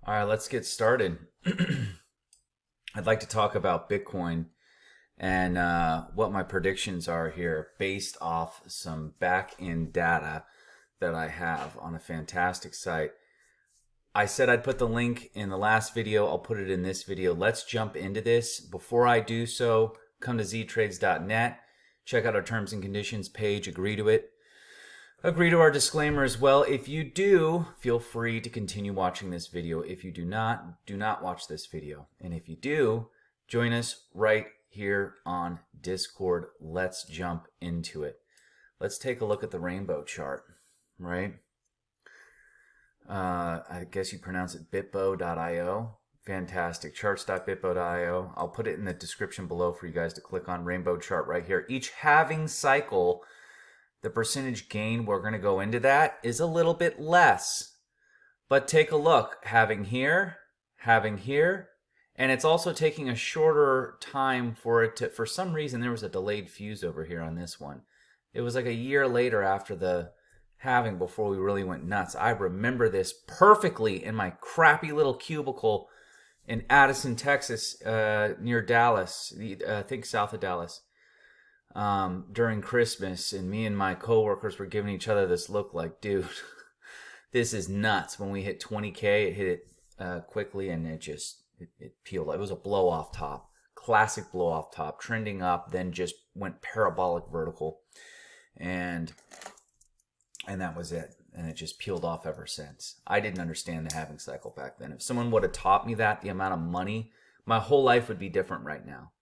All right, let's get started. I'd like to talk about Bitcoin and what my predictions are here based off some back-end data that I have on a fantastic site. I said I'd put the link in the last video. I'll put it in this video. Let's jump into this. Before I do so, come to ZTradez.net, check out our terms and conditions page, agree to it. Agree to our disclaimer as well. If you do, feel free to continue watching this video. If you do not watch this video. And if you do, join us right here on Discord. Let's jump into it. Let's take a look at the rainbow chart, right? I guess you pronounce it bitbo.io. Fantastic. Charts.bitbo.io. I'll put it in the description below for you guys to click on. Rainbow chart right here. Each halving cycle, the percentage gain, we're going to go into that, is a little bit less. But take a look. Having here, and it's also taking a shorter time for it to, for some reason, there was a delayed fuse over here on this one. It was like a year later after the halving before we really went nuts. I remember this perfectly in my crappy little cubicle in Addison, Texas, near Dallas, I think south of Dallas. During Christmas, and me and my coworkers were giving each other this look like, dude, this is nuts. When we hit 20K, it hit it quickly, and it peeled. It was a blow off top, classic blow off top, trending up, then just went parabolic vertical, and that was it. And it just peeled off ever since. I didn't understand the halving cycle back then. If someone would have taught me that, the amount of money, my whole life would be different right now.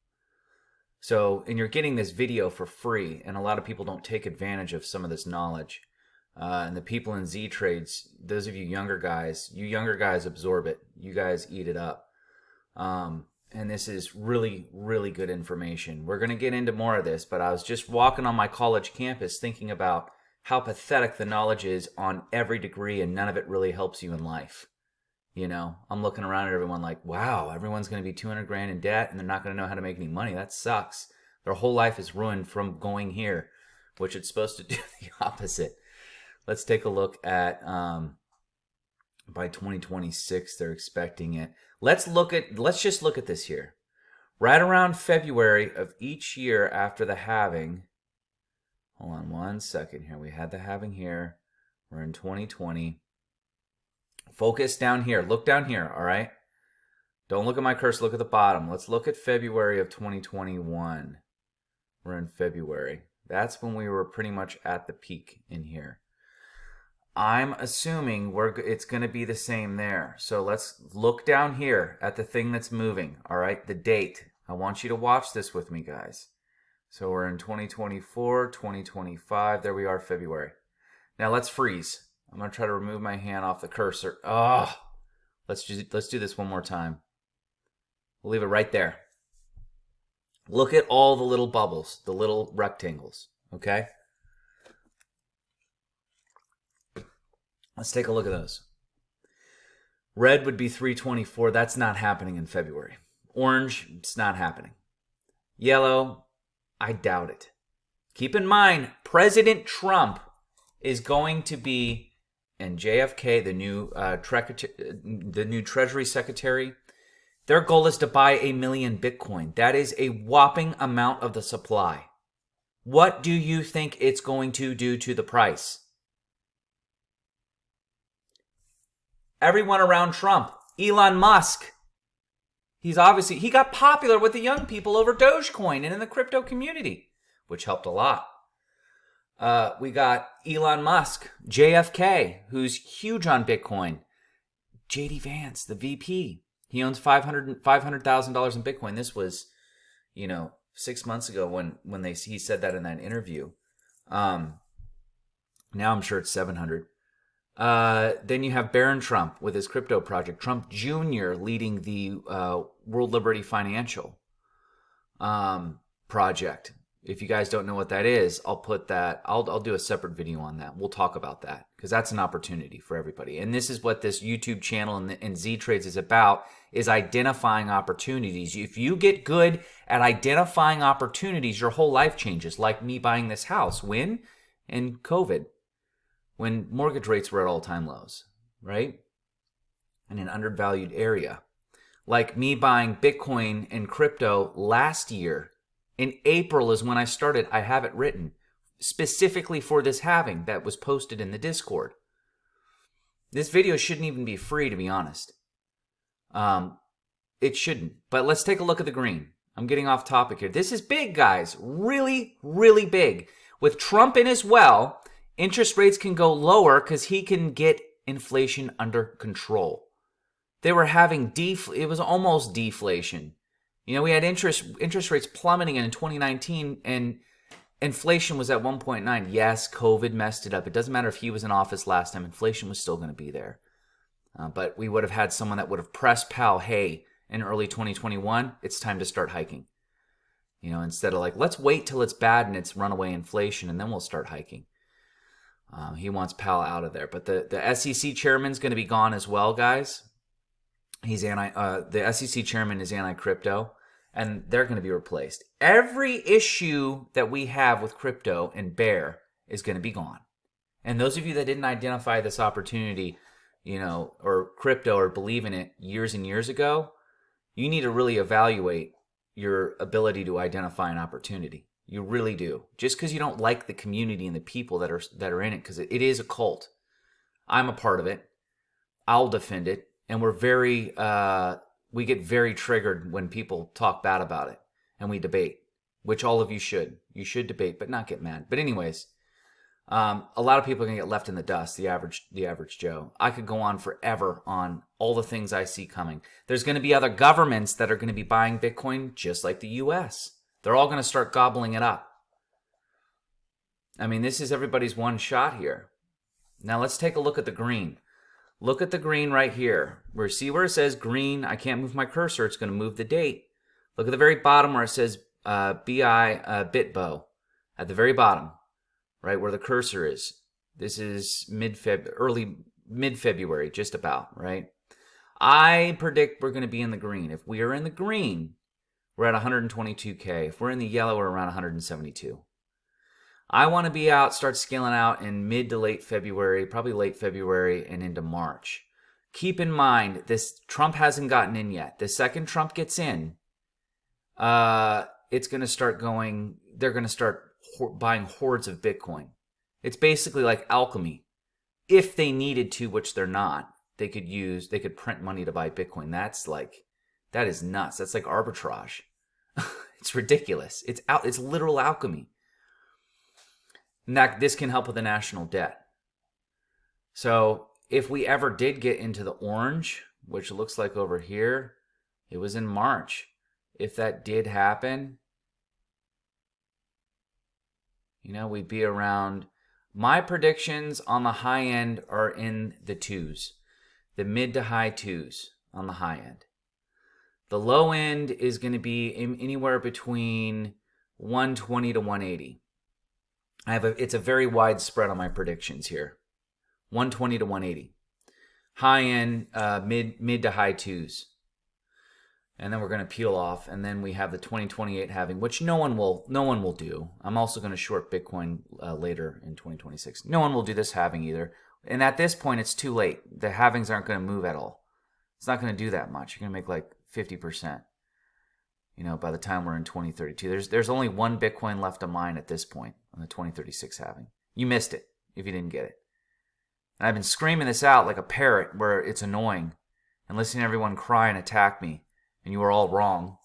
So, and you're getting this video for free, and a lot of people don't take advantage of some of this knowledge. And the people in ZTradez, those of you younger guys absorb it. You guys eat it up. And this is really, really good information. We're going to get into more of this, but I was just walking on my college campus thinking about how pathetic the knowledge is on every degree, and none of it really helps you in life. You know, I'm looking around at everyone like, wow, everyone's going to be 200 grand in debt and they're not going to know how to make any money. That sucks. Their whole life is ruined from going here, which it's supposed to do the opposite. Let's take a look at, by 2026, they're expecting it. Let's just look at this here. Right around February of each year after the halving. Hold on one second here. We had the halving here. We're in 2020. Focus down here. Look down here, all right? Don't look at my cursor. Look at the bottom. Let's look at February of 2021. We're in February. That's when we were pretty much at the peak in here. I'm assuming it's going to be the same there. So let's look down here at the thing that's moving, all right? The date. I want you to watch this with me, guys. So we're in 2024, 2025. There we are, February. Now let's freeze. I'm going to try to remove my hand off the cursor. Let's do this one more time. We'll leave it right there. Look at all the little bubbles, the little rectangles, okay? Let's take a look at those. Red would be 324. That's not happening in February. Orange, it's not happening. Yellow, I doubt it. Keep in mind, President Trump is going to be, and JFK, the new Treasury Secretary, their goal is to buy 1 million Bitcoin. That is a whopping amount of the supply. What do you think it's going to do to the price? Everyone around Trump, Elon Musk, he got popular with the young people over Dogecoin and in the crypto community, which helped a lot. We got Elon Musk, JFK, who's huge on Bitcoin. JD Vance, the VP, he owns $500,000 in Bitcoin. This was, 6 months ago when he said that in that interview. Now I'm sure it's 700. Then you have Barron Trump with his crypto project. Trump Jr. leading the World Liberty Financial project. If you guys don't know what that is, I'll put that. I'll do a separate video on that. We'll talk about that because that's an opportunity for everybody. And this is what this YouTube channel and ZTradez is about: is identifying opportunities. If you get good at identifying opportunities, your whole life changes. Like me buying this house. When? In COVID, when mortgage rates were at all-time lows, right? in an undervalued area. Like me buying Bitcoin and crypto last year. In April is when I started. I have it written specifically for this halving that was posted in the Discord. This video shouldn't even be free, to be honest. It shouldn't. But let's take a look at the green. I'm getting off topic here. This is big, guys. Really, really big. With Trump in as well, interest rates can go lower because he can get inflation under control. They were having it was almost deflation. You know, we had interest rates plummeting in 2019 and inflation was at 1.9. Yes, COVID messed it up. It doesn't matter if he was in office last time. Inflation was still going to be there. But we would have had someone that would have pressed Powell, hey, in early 2021, it's time to start hiking. You know, instead of like, let's wait till it's bad and it's runaway inflation and then we'll start hiking. He wants Powell out of there. But the SEC chairman's going to be gone as well, guys. The SEC chairman is anti-crypto, and they're going to be replaced. Every issue that we have with crypto and bear is going to be gone. And those of you that didn't identify this opportunity, you know, or crypto or believe in it years and years ago, you need to really evaluate your ability to identify an opportunity. You really do. Just because you don't like the community and the people that are in it, because it is a cult. I'm a part of it. I'll defend it. And we're we get very triggered when people talk bad about it and we debate, which all of you should. You should debate, but not get mad. But anyways, a lot of people are going to get left in the dust, the average Joe. I could go on forever on all the things I see coming. There's going to be other governments that are going to be buying Bitcoin just like the U.S. They're all going to start gobbling it up. I mean, this is everybody's one shot here. Now let's take a look at the green. Look at the green right here. See where it says green? I can't move my cursor. It's going to move the date. Look at the very bottom where it says BitBo. At the very bottom, right where the cursor is. This is early mid-February, just about, right? I predict we're going to be in the green. If we are in the green, we're at 122K. If we're in the yellow, we're around 172. I want to be out, start scaling out in mid to late February, probably late February and into March. Keep in mind, this Trump hasn't gotten in yet. The second Trump gets in, it's going to start going, they're going to start buying hordes of Bitcoin. It's basically like alchemy. If they needed to, which they're not, they could print money to buy Bitcoin. That is nuts. That's like arbitrage. It's ridiculous. It's literal alchemy. And this can help with the national debt. So if we ever did get into the orange, which looks like over here, it was in March. If that did happen, you know, we'd be around. My predictions on the high end are in the twos, the mid to high twos on the high end. The low end is going to be anywhere between 120 to 180. It's a very wide spread on my predictions here. 120 to 180. High end, mid to high twos. And then we're going to peel off, and then we have the 2028 halving, which no one will do. I'm also going to short Bitcoin later in 2026. No one will do this halving either. And at this point, it's too late. The halvings aren't going to move at all. It's not going to do that much. You're going to make like 50%. You know, by the time we're in 2032, there's only one Bitcoin left to mine at this point on the 2036 halving. You missed it if you didn't get it. And I've been screaming this out like a parrot where it's annoying and listening to everyone cry and attack me. And you were all wrong.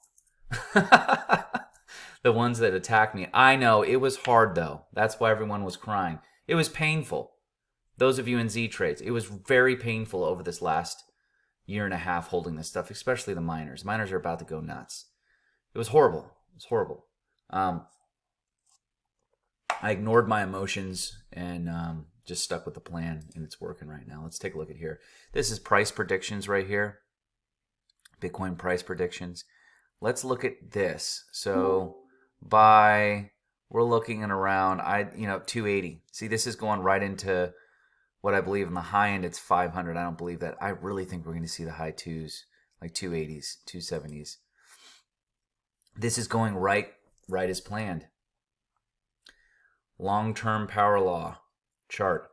The ones that attacked me. I know, it was hard though. That's why everyone was crying. It was painful. Those of you in ZTradez, it was very painful over this last year and a half holding this stuff, especially the miners. Miners are about to go nuts. It was horrible. It was horrible. I ignored my emotions and just stuck with the plan, and it's working right now. Let's take a look at here. This is price predictions right here. Bitcoin price predictions. Let's look at this. So we're looking at around 280. See, this is going right into what I believe in the high end. It's 500. I don't believe that. I really think we're going to see the high twos, like 280s, 270s. This is going right as planned. Long-term power law chart.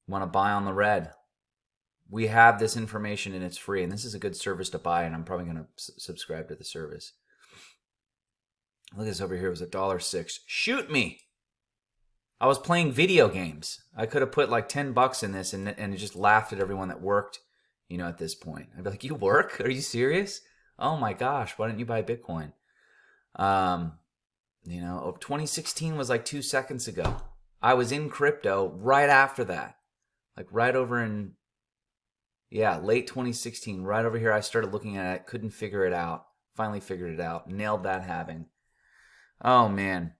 You want to buy on the red. We have this information and it's free, and this is a good service to buy, and I'm probably going to subscribe to the service. Look at this over here. It was $1.06. Shoot me. I was playing video games. I could have put like $10 in this and it just laughed at everyone that worked, you know, at this point. I'd be like, you work? Are you serious? Oh my gosh, why didn't you buy Bitcoin? You know, 2016 was like 2 seconds ago. I was in crypto right after that. Like right over in, yeah, late 2016, right over here. I started looking at it, couldn't figure it out. Finally figured it out, nailed that halving. Oh man.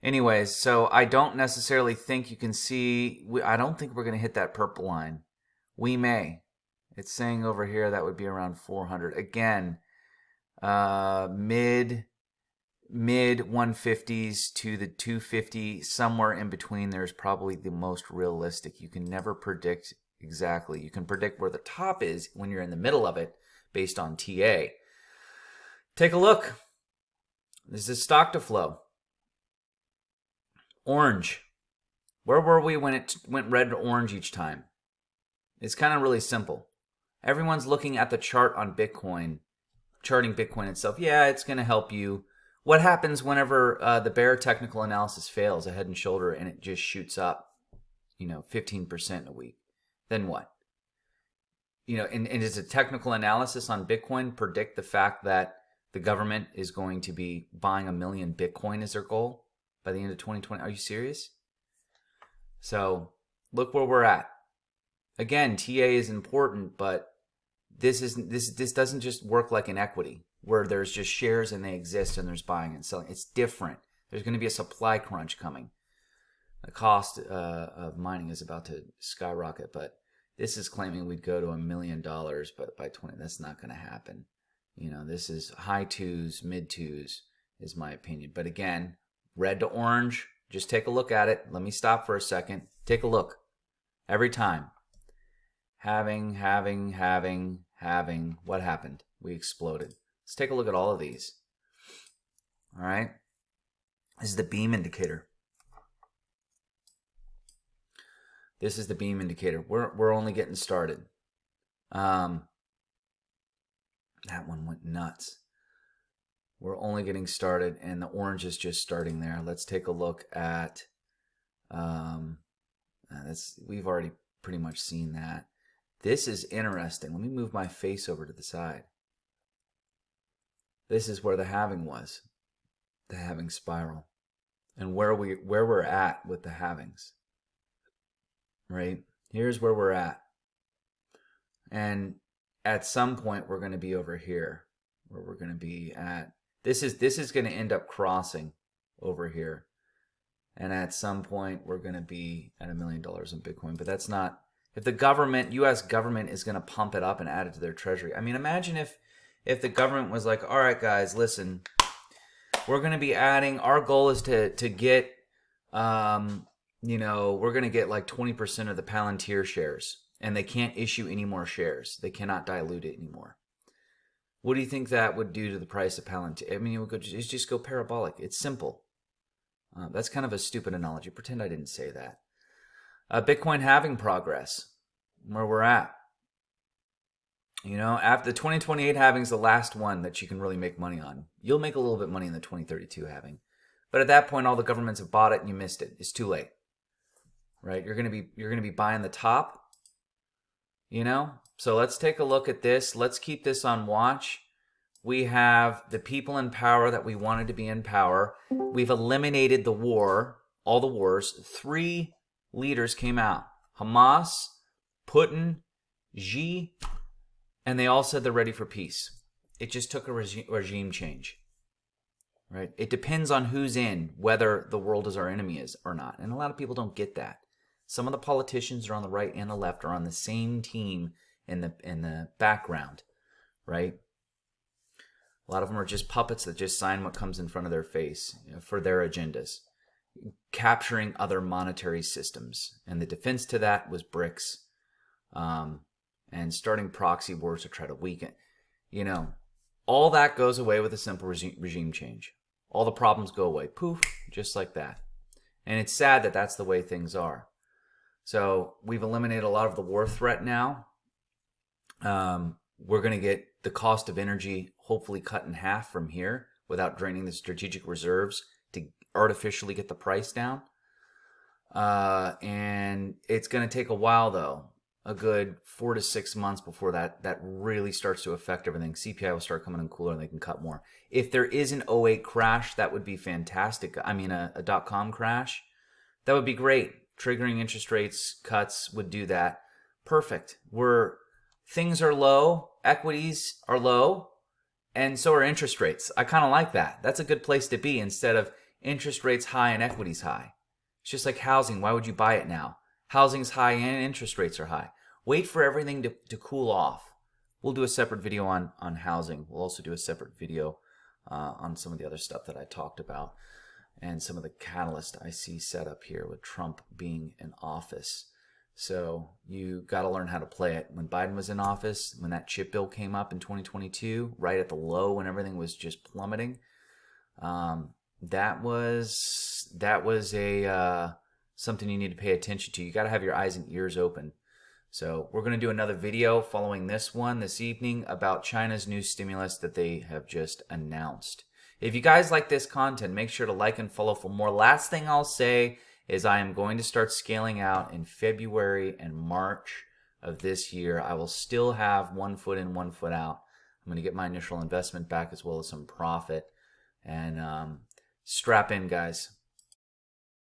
Anyways, so I don't necessarily think you can see, I don't think we're going to hit that purple line. We may. It's saying over here that would be around 400. Again, mid 150s to the 250, somewhere in between there's probably the most realistic. You can never predict exactly. You can predict where the top is when you're in the middle of it based on TA. Take a look. This is stock to flow. Orange. Where were we when it went red to orange each time? It's kind of really simple. Everyone's looking at the chart on Bitcoin, charting Bitcoin itself. Yeah, it's going to help you. What happens whenever the bear technical analysis fails, a head and shoulder, and it just shoots up, 15% a week? Then what? And does a technical analysis on Bitcoin predict the fact that the government is going to be buying 1 million Bitcoin as their goal by the end of 2020? Are you serious? So look where we're at. Again, TA is important, but this doesn't just work like an equity where there's just shares and they exist and there's buying and selling. It's different. There's going to be a supply crunch coming. The cost of mining is about to skyrocket, but this is claiming we'd go to $1 million, but by 20, that's not going to happen. This is high twos, mid twos is my opinion. But again, red to orange, just take a look at it. Let me stop for a second. Take a look. Every time. Having. What happened? We exploded. Let's take a look at all of these. All right. This is the beam indicator. This is the beam indicator. We're only getting started. That one went nuts. We're only getting started, and the orange is just starting there. Let's take a look at. We've already pretty much seen that. This is interesting. Let me move my face over to the side. This is where the halving was, the halving spiral, and where we're at with the halvings. Right? Here's where we're at. And at some point we're going to be over here, where we're going to be at. This is going to end up crossing over here. And at some point we're going to be at $1 million in Bitcoin, but that's not, if the government, US government is going to pump it up and add it to their treasury. I mean, imagine if the government was like, all right, guys, listen, we're going to be adding, our goal is to get, we're going to get like 20% of the Palantir shares, and they can't issue any more shares. They cannot dilute it anymore. What do you think that would do to the price of Palantir? I mean, it would just go parabolic. It's simple. That's kind of a stupid analogy. Pretend I didn't say that. Bitcoin halving progress, where we're at. After the 2028 halving is the last one that you can really make money on. You'll make a little bit money in the 2032 halving. But at that point, all the governments have bought it and you missed it. It's too late. Right? You're gonna be buying the top. So let's take a look at this. Let's keep this on watch. We have the people in power that we wanted to be in power. We've eliminated the war, all the wars. 3 leaders came out. Hamas, Putin, Xi, and they all said they're ready for peace. It just took a regime change. Right? It depends on who's in, whether the world is our enemy is or not. And a lot of people don't get that. Some of the politicians are on the right and the left are on the same team in the background, right? A lot of them are just puppets that just sign what comes in front of their face for their agendas, capturing other monetary systems. And the defense to that was BRICS, and starting proxy wars to try to weaken. All that goes away with a simple regime change. All the problems go away, poof, just like that. And it's sad that that's the way things are. So we've eliminated a lot of the war threat now. We're going to get the cost of energy hopefully cut in half from here without draining the strategic reserves to artificially get the price down. And it's going to take a while, though, a good 4 to 6 months before that really starts to affect everything. CPI will start coming in cooler and they can cut more. If there is an '08 crash, that would be fantastic. I mean, a dot-com crash, that would be great. Triggering interest rates cuts would do that. Perfect. Things are low, equities are low, and so are interest rates. I kind of like that. That's a good place to be instead of interest rates high and equities high. It's just like housing. Why would you buy it now? Housing's high and interest rates are high. Wait for everything to cool off. We'll do a separate video on housing. We'll also do a separate video on some of the other stuff that I talked about and some of the catalyst I see set up here with Trump being in office. So you got to learn how to play it. When Biden was in office, when that chip bill came up in 2022, right at the low when everything was just plummeting, that was a something you need to pay attention to. You got to have your eyes and ears open. So we're going to do another video following this one this evening about China's new stimulus that they have just announced. If you guys like this content, make sure to like and follow for more. Last thing I'll say is I am going to start scaling out in February and March of this year. I will still have 1 foot in, 1 foot out. I'm going to get my initial investment back as well as some profit. And strap in, guys.